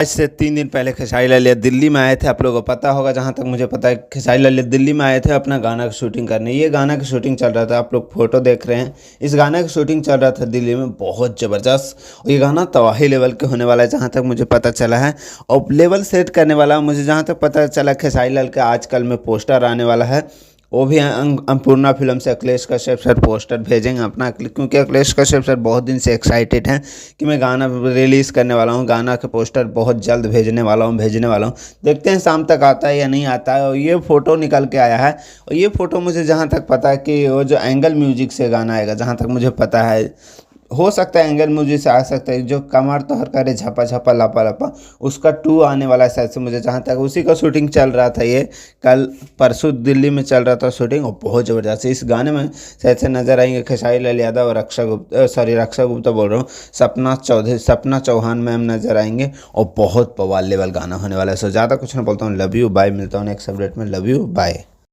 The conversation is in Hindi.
आज से 3 दिन पहले खेसारी लाल यादव दिल्ली में आए थे। आप लोगों को पता होगा, जहाँ तक मुझे पता है खेसारी लाल यादव दिल्ली में आए थे अपना गाना का शूटिंग करने। ये गाना की शूटिंग चल रहा था, आप लोग फोटो देख रहे हैं। इस गाना की शूटिंग चल रहा था दिल्ली में, बहुत ज़बरदस्त। और ये गाना तबाही लेवल के होने वाला है, जहाँ तक मुझे पता चला है। और लेवल सेट करने वाला मुझे जहाँ तक पता चला, खेसारी लाल का आजकल में पोस्टर आने वाला है। वो भी अन्नपूर्णा फिल्म से अखिलेश कश्यप सर पोस्टर भेजेंगे अपना, क्योंकि अखिलेश कश्यप सर बहुत दिन से एक्साइटेड हैं कि मैं गाना रिलीज़ करने वाला हूँ, गाना के पोस्टर बहुत जल्द भेजने वाला हूँ। देखते हैं शाम तक आता है या नहीं आता है। और ये फ़ोटो निकल के आया है, और ये फ़ोटो मुझे जहाँ तक पता है कि वो जो एंगल म्यूजिक से गाना आएगा, जहाँ तक मुझे पता है, हो सकता है एंगल म्यूजिक से आ सकता है। जो कमर तो हर करे झपा झपा लापा लापा, उसका 2 आने वाला है शायद से, मुझे जहाँ तक उसी का शूटिंग चल रहा था। ये कल परसों दिल्ली में चल रहा था शूटिंग, और बहुत ज़बरदस्त। इस गाने में शायद से नजर आएंगे खेसारी लाल यादव और रक्षा गुप्ता बोल रहा हूँ, सपना चौहान मैम नजर आएंगे। और बहुत बवाल लेवल गाना होने वाला है। सो ज़्यादा कुछ ना बोलता हूँ, लव यू बाय। मिलता हूँ नेक्स्ट अपडेट में, लव यू बाय।